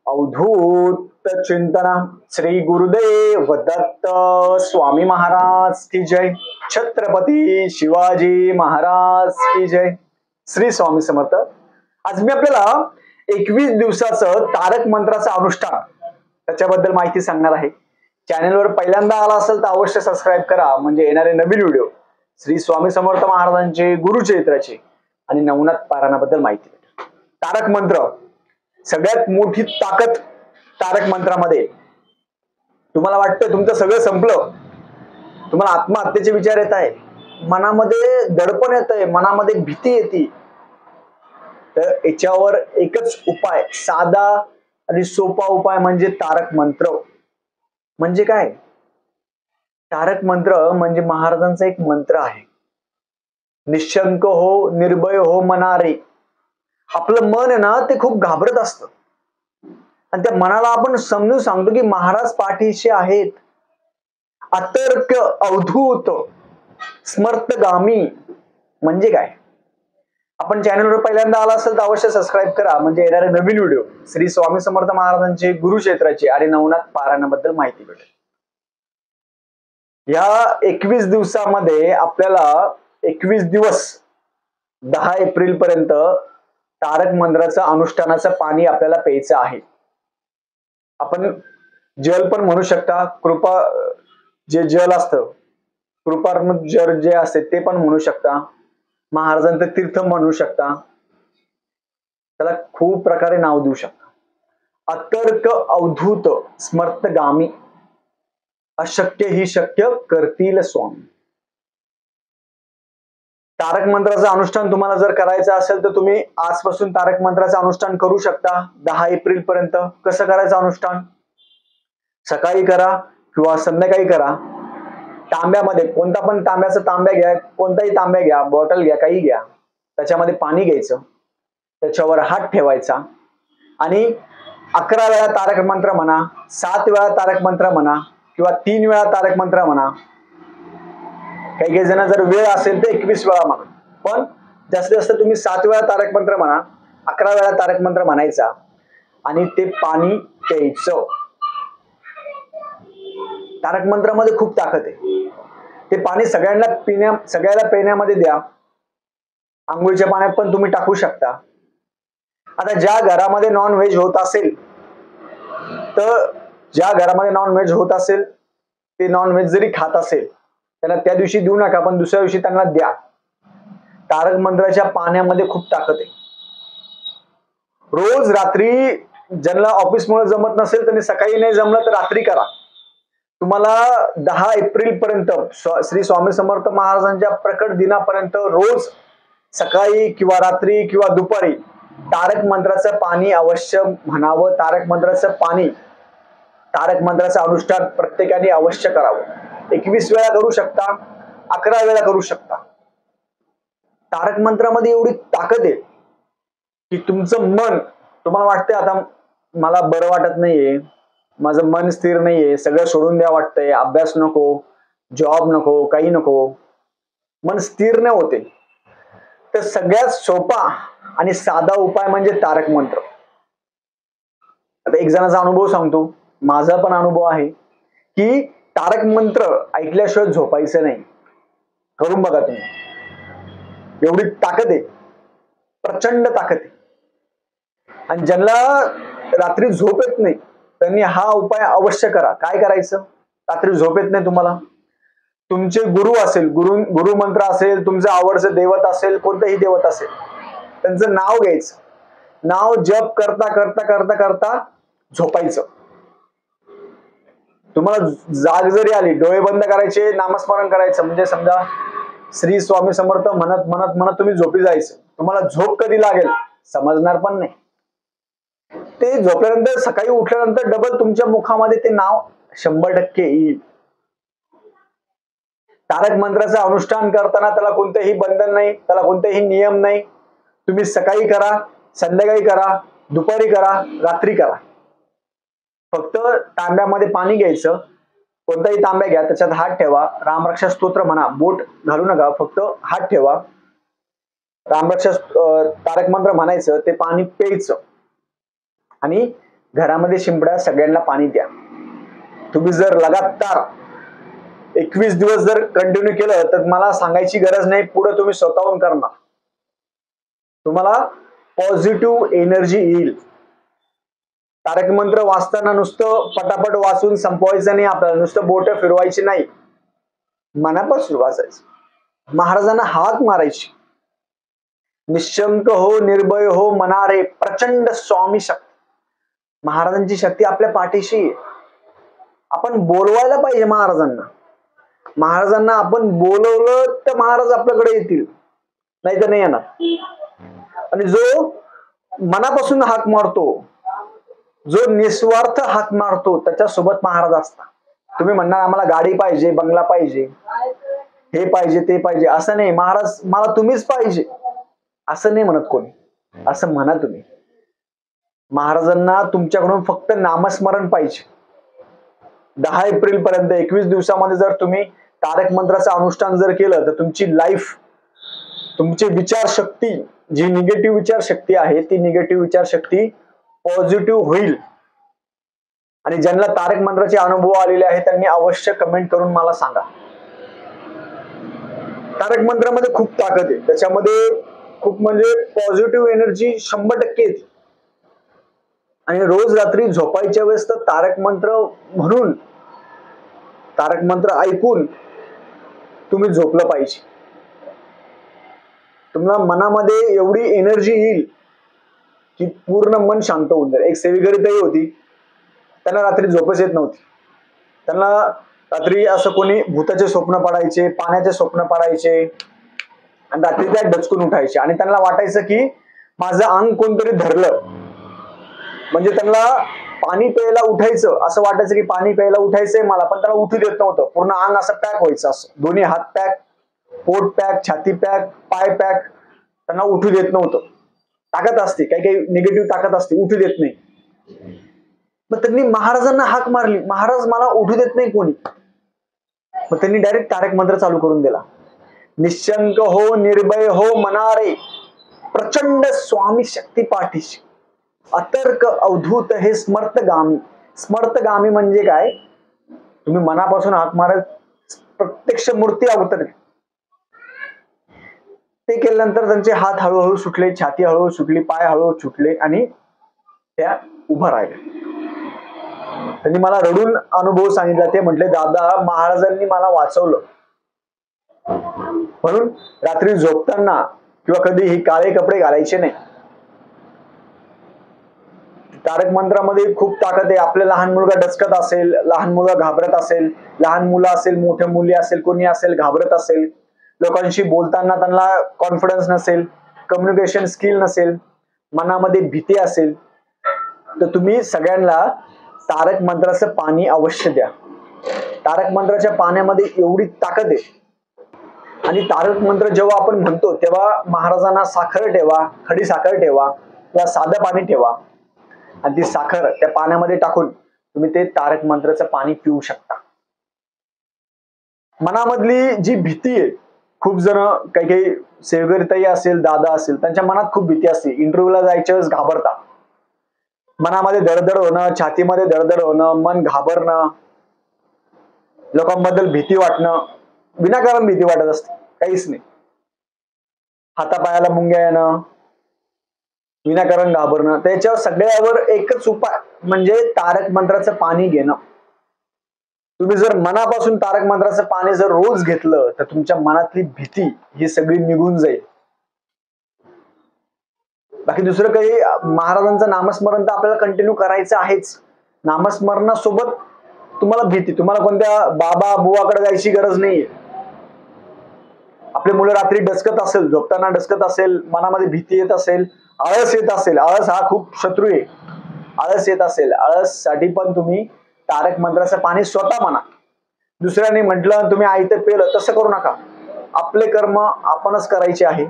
अवधूत चिंतना श्री गुरुदेव दत्त स्वामी महाराज की जय. छत्रपती शिवाजी महाराज की जय. श्री स्वामी समर्थ. आज मी आपल्याला 21 दिवसाचं तारक मंत्राचं अनुष्ठान त्याच्याबद्दल माहिती सांगणार आहे. चॅनलवर पहिल्यांदा आला असेल तर अवश्य सबस्क्राईब करा, म्हणजे येणारे नवीन व्हिडिओ श्री स्वामी समर्थ महाराजांचे गुरुचरित्राचे आणि नवनाथ पारायणाबद्दल माहिती भेटेल. तारक मंत्र सगळ्यात मोठी ताकद तारक मंत्रामध्ये. तुम्हाला वाटतं तुमचं सगळं संपलं, तुम्हाला आत्महत्येचे विचार येत आहे, मनामध्ये दडपण येत आहे, मनामध्ये भीती येते, तर याच्यावर एकच उपाय, साधा आणि सोपा उपाय म्हणजे तारक मंत्र. म्हणजे काय? तारक मंत्र म्हणजे महाराजांचा एक मंत्र आहे. निशंक हो, निर्भय हो मनारे. आपलं मन आहे ना, ते खूप घाबरत असतं आणि त्या मनाला आपण समजून सांगतो की महाराज पाठीशी आहेत. अतर्क, अवधूत, स्मर्तगामी म्हणजे काय? आपण चॅनलवर पहिल्यांदा आला असेल तर अवश्य सबस्क्राईब करा, म्हणजे येणारे नवीन व्हिडिओ श्री स्वामी समर्थ महाराजांचे गुरुक्षेत्राचे आणि नवनाथ पारायणाबद्दल माहिती भेटेल. या 21 दिवसामध्ये आपल्याला 21 दिवस 10 एप्रिल पर्यंत तारक मंत्राचं अनुष्ठानाचं पाणी आपल्याला प्यायचं आहे. आपण जल पण म्हणू शकता, कृपा जे जल असतं, कृपार्मक जल जे असते ते पण म्हणू शकता, महाराजांचं तीर्थ म्हणू शकता, त्याला खूप प्रकारे नाव देऊ शकता. अतर्क, अवधूत, स्मर्तगामी. अशक्य ही शक्य करतील स्वामी. तारक मंत्राचं अनुष्ठान तुम्हाला जर करायचं असेल तर तुम्ही आजपासून तारक मंत्राचं अनुष्ठान करू शकता 10 एप्रिल पर्यंत. कसं करायचं अनुष्ठान? सकाळी करा किंवा संध्याकाळी करा. तांब्यामध्ये, कोणता पण तांब्याचा तांब्या घ्या, कोणताही तांब्या घ्या, बॉटल घ्या, काही घ्या, त्याच्यामध्ये पाणी घ्यायचं, त्याच्यावर हात ठेवायचा आणि 11 वेळा तारक मंत्र म्हणा, 7 वेळा तारक मंत्र म्हणा किंवा 3 वेळा तारक मंत्र म्हणा. काही काही जण जर वेळ असेल तर 21 वेळा म्हणा, पण जास्तीत जास्त तुम्ही 7 वेळा तारक मंत्र म्हणा, 11 वेळा तारक मंत्र म्हणायचा आणि ते पाणी प्यायचं. तारक मंत्रामध्ये खूप ताकद आहे. ते पाणी सगळ्याला पिण्यामध्ये द्या. आंघोळीच्या पाण्यात पण तुम्ही टाकू शकता. आता ज्या घरामध्ये नॉन व्हेज होत असेल तर ते नॉन व्हेज जरी खात असेल त्यांना त्या दिवशी देऊ नका, पण दुसऱ्या दिवशी त्यांना द्या. तारक मंत्राच्या पाण्यामध्ये खूप ताकद आहे. रोज रात्री, ज्यांना ऑफिसमुळे जमत नसेल त्यांनी सकाळी नाही जमलं तर रात्री करा. तुम्हाला 10 एप्रिल पर्यंत श्री स्वामी समर्थ महाराजांच्या प्रकट दिनापर्यंत रोज सकाळी किंवा रात्री किंवा दुपारी तारक मंत्राचं पाणी अवश्य म्हणावं. तारक मंत्राचं अनुष्ठान प्रत्येकाने अवश्य करावं. 21 वेळा करू शकता, 11 वेळा करू शकता. तारक मंत्रामध्ये एवढी ताकद आहे की तुमचं मन, तुम्हाला वाटतंय आता मला बरं वाटत नाहीये, माझं मन स्थिर नाहीये, सगळं सोडून द्या वाटतंय, अभ्यास नको, जॉब नको, काही नको, मन स्थिर नाही होते, तर सगळ्यात सोपा आणि साधा उपाय म्हणजे तारक मंत्र. आता एक जणाचा अनुभव सांगतो, माझा पण अनुभव आहे की तारक मंत्र ऐकल्याशिवाय झोपायचं नाही. करून बघा तुम्ही. एवढी ताकद आहे, प्रचंड ताकद आहे. आणि ज्यांना रात्री झोप येत नाही त्यांनी हा उपाय अवश्य करा. काय करायचं? रात्री झोप येत नाही तुम्हाला, तुमचे गुरु असेल, गुरु मंत्र असेल, तुमचं आवडचं दैवत असेल, कोणतंही दैवत असेल, त्यांचं नाव घ्यायचं. नाव जप करता करता करता करता झोपायचं. तुम्हाला जाग जरी आली, डोळे बंद करायचे, नामस्मरण करायचं, म्हणजे समजा श्री स्वामी समर्थ म्हणत म्हणत म्हणत तुम्ही झोपी जायचं. तुम्हाला झोप कधी लागेल समजणार पण नाही. ते झोपल्यानंतर सकाळी उठल्यानंतर डबल तुमच्या मुखामध्ये ते नाव 100% येईल. तारक मंत्राचं अनुष्ठान करताना त्याला कोणतेही बंधन नाही, त्याला कोणतेही नियम नाही. तुम्ही सकाळी करा, संध्याकाळी करा, दुपारी करा, रात्री करा. फक्त तांब्यामध्ये पाणी घ्यायचं, कोणताही तांब्या घ्या, त्याच्यात हात ठेवा, रामरक्षा स्तोत्र म्हणा, बोट घालू नका, फक्त हात ठेवा, रामरक्षा तारक मंत्र म्हणायचं, ते पाणी प्यायचं आणि घरामध्ये शिंपड्या, सगळ्यांना पाणी द्या. तुम्ही जर लगातार 21 दिवस जर कंटिन्यू केलं तर मला सांगायची गरज नाही, पुढे तुम्ही स्वतःहून करणार. तुम्हाला पॉझिटिव्ह एनर्जी येईल. तारक मंत्र वाचताना नुसतं पटापट वाचून संपवायचं नाही, आपल्याला नुसतं बोट फिरवायची नाही, मनापासून वाचायचं. महाराजांना हाक मारायची. निशंक हो, निर्भय हो, मनारे प्रचंड स्वामी शक्ती. महाराजांची शक्ती आपल्या पाठीशी आहे. आपण बोलवायला पाहिजे महाराजांना. महाराजांना आपण बोलवलं तर महाराज आपल्याकडे येतील, नाही तर नाही येणार. आणि जो मनापासून हाक मारतो, जो निस्वार्थ हाक मारतो, त्याच्यासोबत महाराज असतात. तुम्ही म्हणणार आम्हाला गाडी पाहिजे, बंगला पाहिजे, हे पाहिजे, ते पाहिजे, असं नाही. महाराज मला तुम्हीच पाहिजे असं नाही म्हणत कोणी. असं म्हणा तुम्ही. महाराजांना तुमच्याकडून फक्त नामस्मरण पाहिजे. 10 एप्रिल पर्यंत 21 दिवसामध्ये जर तुम्ही तारक मंत्राचं अनुष्ठान जर केलं तर तुमची लाईफ, तुमची विचारशक्ती, जी निगेटिव्ह विचारशक्ती आहे ती निगेटिव्ह विचारशक्ती पॉझिटिव्ह होईल. आणि ज्यांना तारक मंत्राचे अनुभव आलेले आहेत त्यांनी अवश्य कमेंट करून मला सांगा. तारक मंत्रामध्ये खूप ताकद आहे, त्याच्यामध्ये खूप म्हणजे पॉझिटिव्ह एनर्जी 100% येते. आणि रोज रात्री झोपायच्या वेळेस तर तारक मंत्र म्हणून, तारक मंत्र ऐकून तुम्ही झोपलं पाहिजे. तुम्हाला मनामध्ये एवढी एनर्जी येईल की पूर्ण मन शांत होऊन जाईल. एक सेवेकरी ताई होती, त्यांना रात्री झोपच येत नव्हती. त्यांना रात्री असं कोणी भूताचे स्वप्न पडायचे, पाण्याचे स्वप्न पडायचे आणि रात्री त्या डचकून उठायचे आणि त्यांना वाटायचं की माझं अंग कोणतरी धरलं. म्हणजे त्यांना पाणी प्यायला उठायचं, असं वाटायचं की पाणी प्यायला उठायचंय मला, पण त्याला उठू देत नव्हतं. पूर्ण अंग असं पॅक व्हायचं, असं दोन्ही हात पॅक, पोट पॅक, छाती पॅक, पाय पॅक, त्यांना उठू देत नव्हतं. ताकद असते, काही काही निगेटिव्ह ताकद असते, उठू देत नाही. मग त्यांनी महाराजांना हाक मारली, महाराज मला उठू देत नाही कोणी. मग त्यांनी डायरेक्ट तारक मंत्र चालू करून दिला. निशंक हो, निर्भय हो, मनारे प्रचंड स्वामी शक्ती पाठीशी. अतर्क अवधूत हे स्मर्तगामी. स्मर्तगामी म्हणजे काय? तुम्ही मनापासून हाक माराल, प्रत्यक्ष मूर्ती अवतरली. ते केल्यानंतर त्यांचे हात हळूहळू सुटले, छाती हळूहळू सुटली, पाय हळूहळू सुटले आणि त्या उभा राहिल्या. त्यांनी मला रडून अनुभव सांगितला. ते म्हटले, दादा महाराजांनी मला वाचवलं, म्हणून रात्री झोपताना किंवा कधी ही काळे कपडे घालायचे नाही. तारक मंत्रामध्ये खूप ताकद आहे. आपले लहान मुलगा डचकत असेल, लहान मुलगा घाबरत असेल, लहान मुलं असेल, मोठ्या मुली असेल, कोणी असेल घाबरत असेल, लोकांशी बोलताना त्यांना कॉन्फिडन्स नसेल, कम्युनिकेशन स्किल नसेल, मनामध्ये भीती असेल, तर तुम्ही सगळ्यांना तारक मंत्राचं पाणी अवश्य द्या. तारक मंत्राच्या पाण्यामध्ये एवढी ताकद आहे. आणि तारक मंत्र जेव्हा आपण म्हणतो तेव्हा महाराजांना साखर ठेवा, खडी साखर ठेवा किंवा साधं पाणी ठेवा आणि ती साखर त्या पाण्यामध्ये टाकून तुम्ही ते तारक मंत्राचं पाणी पिऊ शकता. मनामधली जी भीती आहे, खूप जण काही काही सेवेकरी ताई असेल, दादा असेल, त्यांच्या मनात खूप भीती असते. इंटरव्ह्यूला जायच्या वेळेस घाबरतात. मनामध्ये धडधड होणं, छातीमध्ये धडधड होणं, मन घाबरणं, लोकांबद्दल भीती वाटणं, विनाकारण भीती वाटत असते, काहीच नाही. हातापायाला मुंग्या येणं, विनाकारण घाबरणं, त्याच्यावर सगळ्यावर एकच उपाय म्हणजे तारक मंत्राचं पाणी घेणं. तुम्ही जर मनापासून तारक मंत्राचं पाणी जर रोज घेतलं तर तुमच्या मनातली भीती ही सगळी निघून जाईल. बाकी दुसरं काही, महाराजांचं नामस्मरण तर आपल्याला कंटिन्यू करायचं आहेच. नामस्मरणासोबत तुम्हाला भीती, तुम्हाला कोणत्या बाबा बुवाकडे जायची गरज नाहीये. आपले मुलं रात्री डचकत असेल, झोपताना डचकत असेल, मनामध्ये भीती येत असेल, आळस येत असेल, आळस हा खूप शत्रू आहे, आळस येत असेल, आळस साठी पण तुम्ही तारक मंत्राचं पाणी स्वतः म्हणा. दुसऱ्याने म्हटलं तुम्ही आयतं पेलं, तसं करू नका. आपले कर्म आपणच करायचे आहे.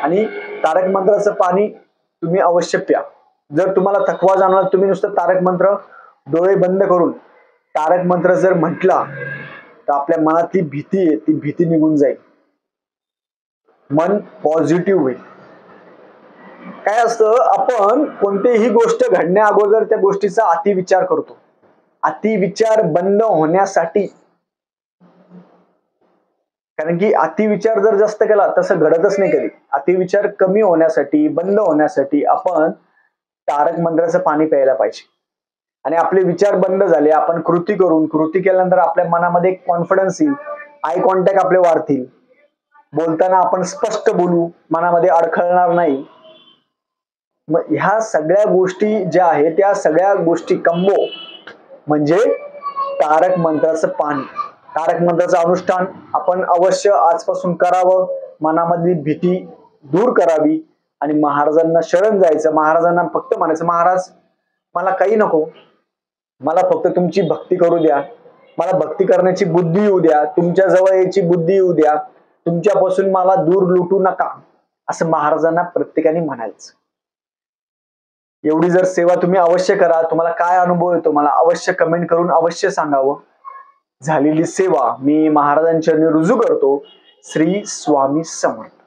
आणि तारक मंत्राचं पाणी तुम्ही अवश्य प्या. जर तुम्हाला थकवा जाणवला, तुम्ही नुसतं तारक मंत्र डोळे बंद करून तारक मंत्र जर म्हटला तर आपल्या मनातली भीती आहे ती भीती निघून जाईल, मन पॉझिटिव्ह होईल. काय असतं, आपण कोणतीही गोष्ट घडण्या अगोदर त्या गोष्टीचा अतिविचार करतो. अतिविचार बंद होण्यासाठी, कारण की अतिविचार जर जास्त केला तसं घडतच नाही कधी. अतिविचार कमी होण्यासाठी, बंद होण्यासाठी आपण तारक मंत्राचं पाणी प्यायला पाहिजे. आणि आपले विचार बंद झाले, आपण कृती करून, कृती केल्यानंतर आपल्या मनामध्ये कॉन्फिडन्स येईल, आय कॉन्टॅक्ट आपले वाढतील, बोलताना आपण स्पष्ट बोलू, मनामध्ये अडखळणार नाही. मग ह्या सगळ्या गोष्टी ज्या आहेत त्या सगळ्या गोष्टी कंबो म्हणजे तारक मंत्राचं पाणी. तारक मंत्राचं अनुष्ठान आपण अवश्य आजपासून करावं. मनामधली भीती दूर करावी आणि महाराजांना शरण जायचं. महाराजांना फक्त म्हणायचं, महाराज मला काही नको, मला फक्त तुमची भक्ती करू द्या, मला भक्ती करण्याची बुद्धी येऊ द्या, तुमच्या जवळ यायची बुद्धी येऊ द्या, तुमच्यापासून मला दूर लुटू नका, असं महाराजांना प्रत्येकाने म्हणायचं. एवढी जर सेवा तुम्ही अवश्य करा. तुम्हाला काय अनुभव येतो मला अवश्य कमेंट करून अवश्य सांगावं. झालेली सेवा मी महाराजांच्या चरणी रुजू करतो. श्री स्वामी समर्थ.